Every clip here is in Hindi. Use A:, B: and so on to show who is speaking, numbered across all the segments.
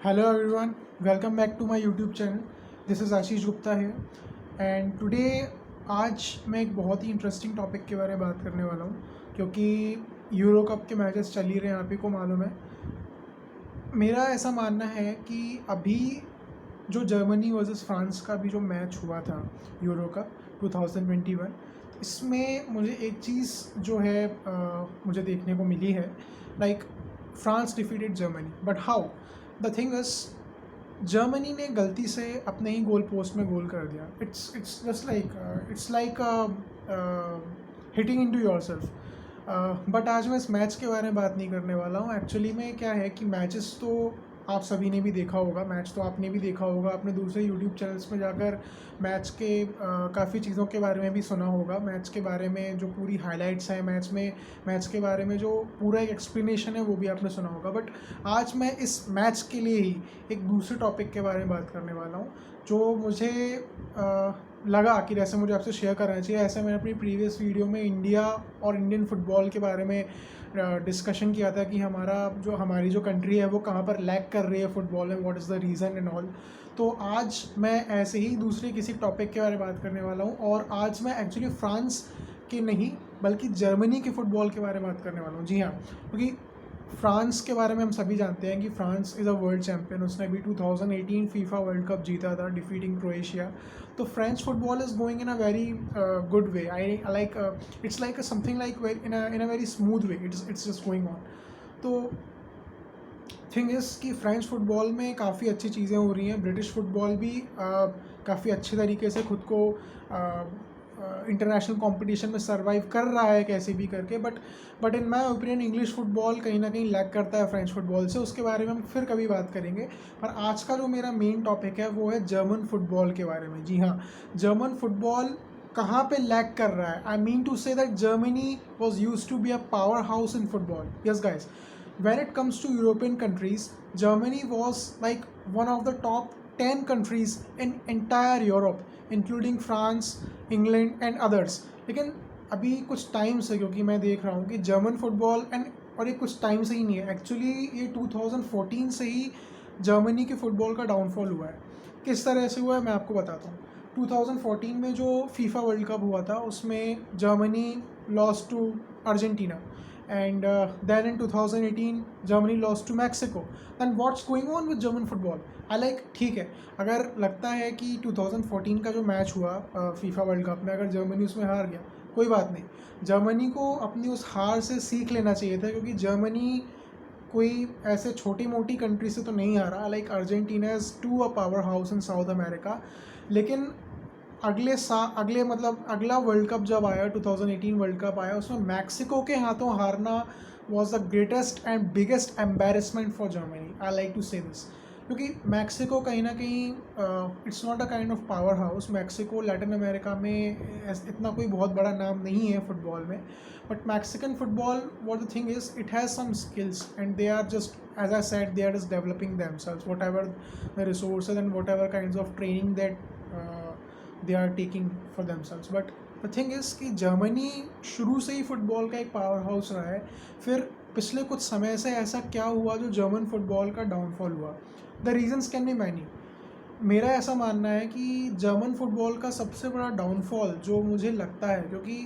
A: Hello everyone, welcome back to my YouTube channel. This is Ashish Gupta है एंड टुडे आज मैं एक बहुत ही इंटरेस्टिंग टॉपिक के बारे में बात करने वाला हूँ क्योंकि यूरो कप के मैचेस चल ही रहे हैं, आप ही को मालूम है। मेरा ऐसा मानना है कि अभी जो जर्मनी वर्सेस फ्रांस का भी जो मैच हुआ था यूरो कप 2021, इसमें मुझे एक चीज़ जो है मुझे देखने को मिली है, like France defeated Germany, but how the thing is Germany ने गलती से अपने ही गोल पोस्ट में गोल कर दिया। It's just like hitting into yourself. But आज मैं इस मैच के बारे में बात नहीं करने वाला हूँ। एक्चुअली में क्या है कि मैचेस तो आप सभी ने भी देखा होगा, मैच तो आपने भी देखा होगा, आपने दूसरे यूट्यूब चैनल्स में जाकर मैच के काफ़ी चीज़ों के बारे में भी सुना होगा। मैच के बारे में जो पूरी हाइलाइट्स हैं मैच के बारे में जो पूरा एक एक्सप्लेनेशन है वो भी आपने सुना होगा। बट आज मैं इस मैच के लिए ही एक दूसरे टॉपिक के बारे में बात करने वाला हूँ जो मुझे लगा कि जैसे मुझे आपसे शेयर करना चाहिए। ऐसे मैंने अपनी प्रीवियस वीडियो में इंडिया और इंडियन फुटबॉल के बारे में डिस्कशन किया था कि हमारी जो कंट्री है वो कहाँ पर लैग कर रही है फुटबॉल में, what is the reason and all. तो आज मैं ऐसे ही दूसरे किसी टॉपिक के बारे में बात करने वाला हूँ और आज मैं एक्चुअली फ्रांस के नहीं बल्कि जर्मनी के फ़ुटबॉल के बारे में बात करने वाला हूँ। जी हाँ, क्योंकि फ्रांस के बारे में हम सभी जानते हैं कि France is a world champion. उसने अभी 2018 फीफा वर्ल्ड कप जीता था डिफीटिंग क्रोएशिया। तो French football is going in a very good way. I like it's like something like in a very smooth way, it's just going on. तो थिंग इज़ कि फ्रेंच फुटबॉल में काफ़ी अच्छी चीज़ें हो रही हैं। ब्रिटिश फुटबॉल भी काफ़ी अच्छे तरीके से खुद को इंटरनेशनल कंपटीशन में सरवाइव कर रहा है कैसे भी करके। But in my opinion English football कहीं ना कहीं लैग करता है फ्रेंच फुटबॉल से। उसके बारे में हम फिर कभी बात करेंगे। पर आज का जो मेरा मेन टॉपिक है वो है जर्मन फुटबॉल के बारे में। जी हाँ, जर्मन फुटबॉल कहाँ पे लैग कर रहा है। I mean to say that Germany was use to be a power house in football. Yes guys, when it comes to European countries, Germany was like one of the top 10 countries in entire Europe, including France, England and others. लेकिन अभी कुछ टाइम से, क्योंकि मैं देख रहा हूँ कि जर्मन फुटबॉल और ये कुछ टाइम से ही नहीं है, एक्चुअली ये 2014 से ही जर्मनी के फुटबॉल का डाउनफॉल हुआ है। किस तरह से हुआ है मैं आपको बताता हूँ। 2014 में जो फीफा वर्ल्ड कप हुआ था उसमें Germany loss to Argentina and then in 2018 Germany lost to Mexico. And what's going on with German football? I like, ठीक है, अगर लगता है कि 2014 का जो मैच हुआ फीफा वर्ल्ड कप में अगर जर्मनी उसमें हार गया, कोई बात नहीं। जर्मनी को अपनी उस हार से सीख लेना चाहिए था, क्योंकि जर्मनी कोई ऐसे छोटी मोटी कंट्री से तो नहीं आ रहा। Like Argentina is to a power house in South America. लेकिन अगला वर्ल्ड कप जब आया, 2018 वर्ल्ड कप आया, उसमें मैक्सिको के हाथों हारना was the greatest and biggest embarrassment for Germany. I like to say this, क्योंकि मैक्सिको कहीं ना कहीं it's not a kind of power house. Mexico Latin America में इतना कोई बहुत बड़ा नाम नहीं है फुटबॉल में। But Mexican football, what the thing is, it has some skills and they are just, as I said, they are just developing themselves, whatever the resources and whatever kinds of training that they are taking for themselves. But the thing is कि जर्मनी शुरू से ही फुटबॉल का एक पावर हाउस रहा है। फिर पिछले कुछ समय से ऐसा क्या हुआ जो जर्मन फुटबॉल का डाउनफॉल हुआ? The reasons can be many. मेरा ऐसा मानना है कि जर्मन फुटबॉल का सबसे बड़ा डाउनफॉल जो मुझे लगता है, क्योंकि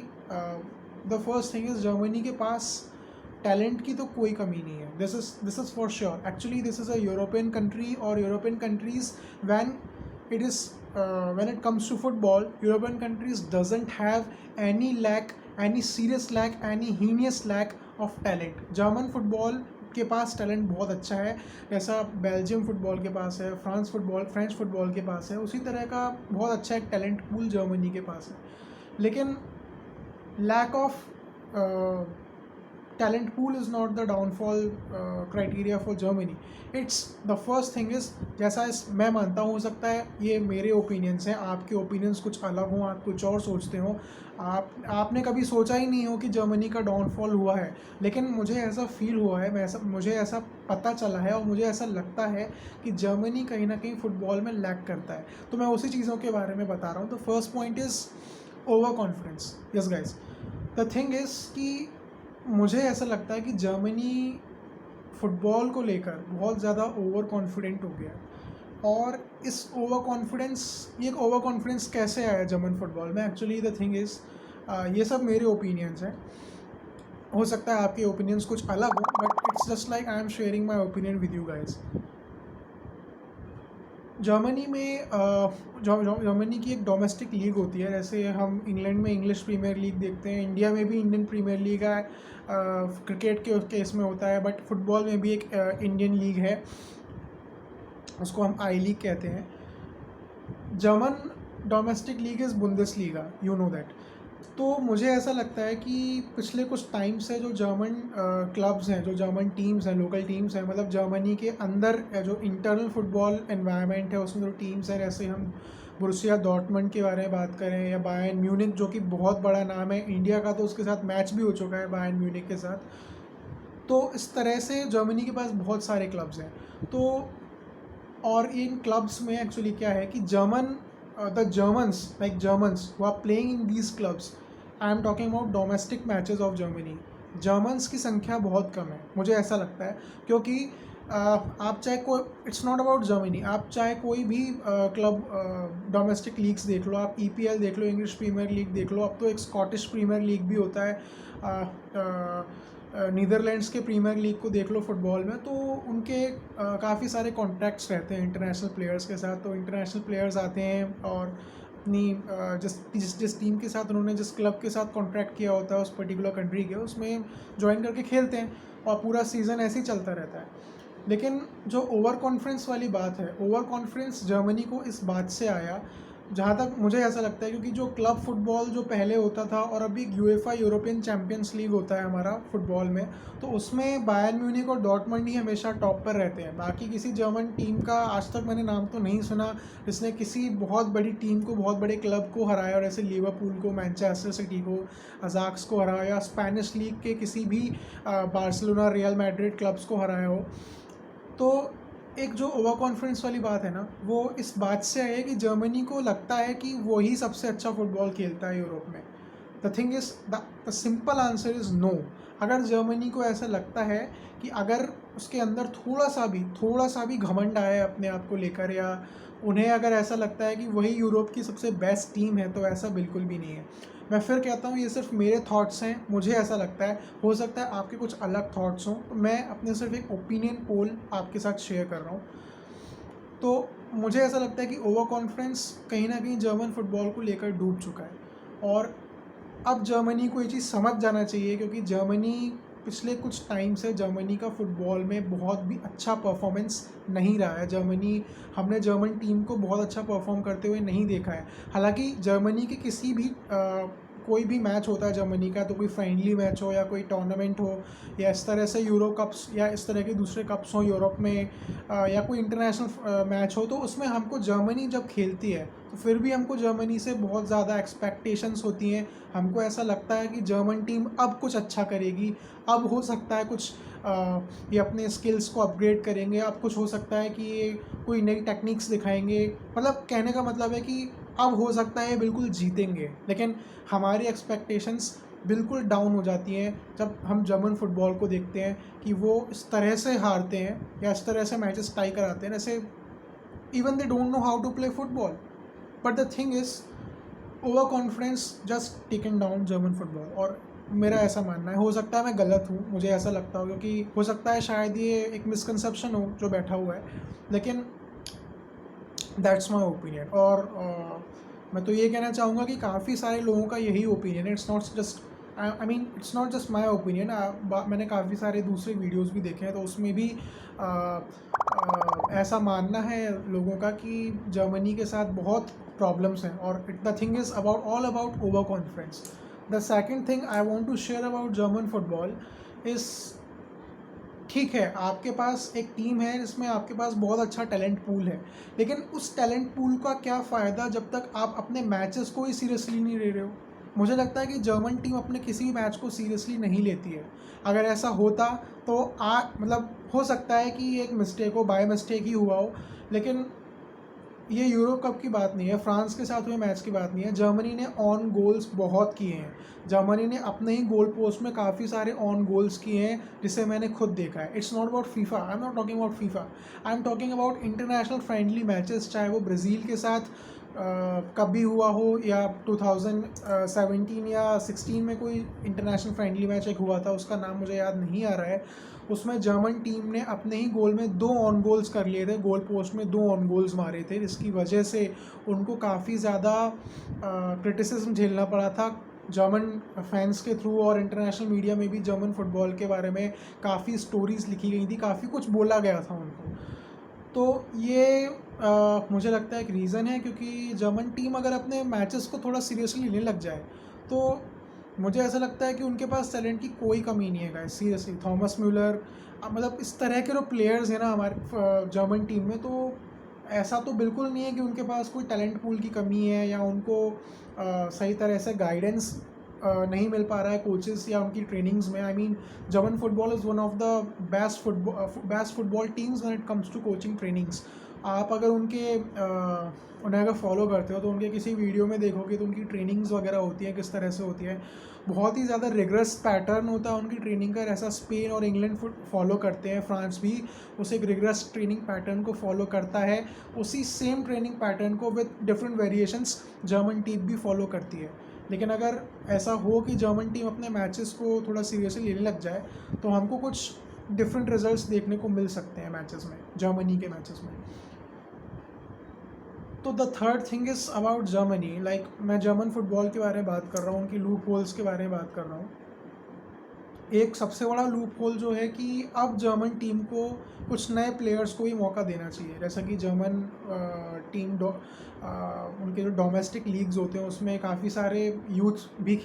A: the first thing is Germany के पास टैलेंट की तो कोई कमी नहीं है। This is for sure. Actually this is a European country, और European countries when it is when it comes to football, European countries doesn't have any serious lack, any heinous lack of talent. German football के पास टैलेंट बहुत अच्छा है, जैसा बेल्जियम फुटबॉल के पास है, फ्रेंच फुटबॉल के पास है, उसी तरह का बहुत अच्छा एक टैलेंट पूल जर्मनी के पास है। लेकिन lack of talent pool is not the downfall criteria for Germany. It's the first thing is, जैसा मैं मानता हूँ, हो सकता है ये मेरे ओपिनियन्स हैं, आपके ओपिनियंस कुछ अलग हों, आप कुछ और सोचते हो, आपने कभी सोचा ही नहीं हो कि जर्मनी का डाउनफॉल हुआ है। लेकिन मुझे ऐसा फील हुआ है, मुझे ऐसा पता चला है और मुझे ऐसा लगता है कि जर्मनी कहीं ना कहीं फुटबॉल में लैक करता है। तो मैं उसी चीज़ों के बारे में बता रहा हूँ। तो first point is over confidence. Yes guys, the thing is कि मुझे ऐसा लगता है कि जर्मनी फुटबॉल को लेकर बहुत ज़्यादा ओवर कॉन्फिडेंट हो गया है। और इस ओवर कॉन्फिडेंस, ये ओवर कॉन्फिडेंस कैसे आया जर्मन फुटबॉल में? एक्चुअली द थिंग इज़, ये सब मेरे ओपिनियंस हैं, हो सकता है आपके ओपिनियंस कुछ अलग हो, but it's just like I am sharing my opinion with you guys. Germany में जर्मनी की एक डोमेस्टिक लीग होती है, जैसे हम इंग्लैंड में इंग्लिश प्रीमियर लीग देखते हैं, इंडिया में भी इंडियन प्रीमियर लीग है, क्रिकेट के केस में होता है, बट फुटबॉल में भी एक इंडियन लीग है, उसको हम आई लीग कहते हैं। German domestic league is Bundesliga, you know that. तो मुझे ऐसा लगता है कि पिछले कुछ टाइम से जो जर्मन क्लब्स हैं, जो जर्मन टीम्स हैं, लोकल टीम्स हैं, मतलब जर्मनी के अंदर जो इंटरनल फुटबॉल एनवायरनमेंट है उसमें जो टीम्स हैं, जैसे हम बोरुसिया डॉर्टमंड के बारे में बात करें या बायर्न म्यूनिख जो कि बहुत बड़ा नाम है इंडिया का, तो उसके साथ मैच भी हो चुका है बायर्न म्यूनिख के साथ। तो इस तरह से जर्मनी के पास बहुत सारे क्लब्स हैं। तो और इन क्लब्स में एक्चुअली क्या है कि the Germans who are playing in these clubs, I am talking about domestic matches of Germany, Germans की संख्या बहुत कम है, मुझे ऐसा लगता है। क्योंकि आप चाहे कोई, इट्स नॉट अबाउट जर्मनी, आप चाहे कोई भी क्लब डोमेस्टिक लीग्स देख लो, आप EPL देख लो, इंग्लिश प्रीमियर लीग देख लो, अब तो एक स्कॉटिश प्रीमियर लीग भी होता है, नीदरलैंड्स के प्रीमियर लीग को देख लो फुटबॉल में, तो उनके काफ़ी सारे कॉन्ट्रैक्ट्स रहते हैं इंटरनेशनल प्लेयर्स के साथ। तो इंटरनेशनल प्लेयर्स आते हैं और अपनी जिस टीम के साथ उन्होंने, जिस क्लब के साथ कॉन्ट्रैक्ट किया होता है उस पर्टिकुलर कंट्री के, उसमें ज्वाइन करके खेलते हैं और पूरा सीज़न ऐसे ही चलता रहता है। लेकिन जो ओवर कॉन्फिडेंस वाली बात है, ओवर कॉन्फिडेंस जर्मनी को इस बात से आया, जहाँ तक मुझे ऐसा लगता है, क्योंकि जो क्लब फुटबॉल जो पहले होता था और अभी यूएफए यूरोपियन चैम्पियंस लीग होता है हमारा फुटबॉल में, तो उसमें बायर्न म्यूनिख और डॉर्टमंड ही हमेशा टॉप पर रहते हैं। बाकी किसी जर्मन टीम का आज तक मैंने नाम तो नहीं सुना जिसने किसी बहुत बड़ी टीम को, बहुत बड़े क्लब को हराया, और ऐसे लिवरपूल को, मैनचेस्टर सिटी को, अजाक्स को हराया, या स्पेनिश लीग के किसी भी बार्सिलोना, रियल मैड्रिड क्लब्स को हराया हो। तो एक जो ओवर कॉन्फिडेंस वाली बात है ना, वो इस बात से है कि जर्मनी को लगता है कि वही सबसे अच्छा फुटबॉल खेलता है यूरोप में। The thing is, the simple answer is no. अगर जर्मनी को ऐसा लगता है कि अगर उसके अंदर थोड़ा सा भी घमंड आया अपने आप को लेकर, या उन्हें अगर ऐसा लगता है कि वही यूरोप की सबसे बेस्ट टीम है, तो ऐसा बिल्कुल भी नहीं है। मैं फिर कहता हूँ, ये सिर्फ मेरे थॉट्स हैं, मुझे ऐसा लगता है, हो सकता है आपके कुछ अलग थॉट्स हों, तो मैं अपने सिर्फ एक ओपिनियन पोल आपके साथ शेयर कर रहा हूँ। तो मुझे ऐसा लगता है कि ओवर कॉन्फिडेंस कहीं ना कहीं जर्मन फुटबॉल को लेकर डूब चुका है, और अब जर्मनी को ये चीज़ समझ जाना चाहिए, क्योंकि जर्मनी पिछले कुछ टाइम से, जर्मनी का फुटबॉल में बहुत भी अच्छा परफॉर्मेंस नहीं रहा है। हमने जर्मन टीम को बहुत अच्छा परफॉर्म करते हुए नहीं देखा है। हालांकि जर्मनी के किसी भी कोई भी मैच होता है जर्मनी का, तो कोई फ्रेंडली मैच हो या कोई टूर्नामेंट हो, या इस तरह से यूरो कप्स या इस तरह के दूसरे कप्स हों यूरोप में, या कोई इंटरनेशनल मैच हो, तो उसमें हमको जर्मनी जब खेलती है तो फिर भी हमको जर्मनी से बहुत ज़्यादा एक्सपेक्टेशंस होती हैं। हमको ऐसा लगता है कि जर्मन टीम अब कुछ अच्छा करेगी, अब हो सकता है कुछ ये अपने स्किल्स को अपग्रेड करेंगे, अब कुछ हो सकता है कि ये कोई नई टेक्निक्स दिखाएंगे। मतलब कहने का मतलब है कि अब हो सकता है बिल्कुल जीतेंगे। लेकिन हमारी एक्सपेक्टेशंस बिल्कुल डाउन हो जाती हैं जब हम जर्मन फुटबॉल को देखते हैं कि वो इस तरह से हारते हैं या इस तरह से मैचेस टाई कराते हैं, जैसे even they don't know how to play football. But the thing is, over confidence just taken down German football, और मेरा ऐसा मानना है। हो सकता है मैं गलत हूँ, मुझे ऐसा लगता हो, क्योंकि हो सकता है शायद ये एक मिसकंसेप्शन हो जो बैठा हुआ है, लेकिन दैट्स माई ओपिनियन। और मैं तो ये कहना चाहूँगा कि काफ़ी सारे लोगों का यही ओपिनियन है। It's not just, I mean it's not just my opinion. मैंने काफ़ी सारे दूसरे वीडियोस भी देखे हैं, तो उसमें भी ऐसा मानना है लोगों का कि जर्मनी के साथ बहुत प्रॉब्लम्स हैं, और the thing is all about over confidence. The second thing I want to share about German football is, ठीक है आपके पास एक टीम है जिसमें आपके पास बहुत अच्छा टैलेंट पूल है, लेकिन उस टैलेंट पूल का क्या फ़ायदा जब तक आप अपने मैचेस को ही सीरियसली नहीं ले रहे हो। मुझे लगता है कि जर्मन टीम अपने किसी भी मैच को सीरियसली नहीं लेती है। अगर ऐसा होता तो मतलब हो सकता है कि एक मिस्टेक हो, बाय मिस्टेक ही हुआ हो, लेकिन ये यूरो कप की बात नहीं है, फ्रांस के साथ हुए मैच की बात नहीं है। जर्मनी ने ऑन गोल्स बहुत किए हैं। जर्मनी ने अपने ही गोल पोस्ट में काफ़ी सारे ऑन गोल्स किए हैं, जिसे मैंने खुद देखा है। It's not about FIFA, I am not talking about FIFA, I am talking about international friendly matches, चाहे वो ब्राज़ील के साथ कभी हुआ हो या 2017 या 16 में कोई इंटरनेशनल फ्रेंडली मैच एक हुआ था, उसका नाम मुझे याद नहीं आ रहा है। उसमें जर्मन टीम ने अपने ही गोल में 2 ऑन गोल्स कर लिए थे, गोल पोस्ट में 2 ऑन गोल्स मारे थे, जिसकी वजह से उनको काफ़ी ज़्यादा क्रिटिसिज्म झेलना पड़ा था जर्मन फैंस के थ्रू, और इंटरनेशनल मीडिया में भी जर्मन फुटबॉल के बारे में काफ़ी स्टोरीज़ लिखी गई थी, काफ़ी कुछ बोला गया था उनको। तो ये मुझे लगता है एक रीज़न है, क्योंकि जर्मन टीम अगर अपने मैचेस को थोड़ा सीरियसली लेने लग जाए तो मुझे ऐसा लगता है कि उनके पास टैलेंट की कोई कमी नहीं है गाइस, सीरियसली। थॉमस म्यूलर, मतलब इस तरह के जो प्लेयर्स हैं ना हमारे जर्मन टीम में, तो ऐसा तो बिल्कुल नहीं है कि उनके पास कोई टैलेंट पूल की कमी है या उनको सही तरह से गाइडेंस नहीं मिल पा रहा है कोचेस या उनकी ट्रेनिंग्स में। I mean German football is one of the best football teams when it comes to coaching trainings. आप अगर उन्हें अगर फॉलो करते हो तो उनके किसी वीडियो में देखोगे तो उनकी ट्रेनिंग्स वगैरह होती हैं, किस तरह से होती है, बहुत ही ज़्यादा रिगरस पैटर्न होता है उनकी ट्रेनिंग का। ऐसा स्पेन और इंग्लैंड फॉलो करते हैं, फ्रांस भी उस एक रिगरस ट्रेनिंग पैटर्न को फॉलो करता है। उसी सेम ट्रेनिंग पैटर्न को with different variations German team भी फॉलो करती है। लेकिन अगर ऐसा हो कि जर्मन टीम अपने मैचेस को थोड़ा सीरियसली लेने लग जाए तो हमको कुछ डिफरेंट रिजल्ट्स देखने को मिल सकते हैं मैचेस में, जर्मनी के मैचेस में। तो the third thing is about Germany, like मैं जर्मन फुटबॉल के बारे में बात कर रहा हूँ, उनकी लूप होल्स के बारे में बात कर रहा हूँ। एक सबसे बड़ा लूप होल जो है कि अब जर्मन टीम को कुछ नए प्लेयर्स को भी मौका देना चाहिए, जैसा कि जर्मन टीम उनके जो डोमेस्टिक लीग्स होते हैं उसमें काफ़ी सारे यूथ भी खेल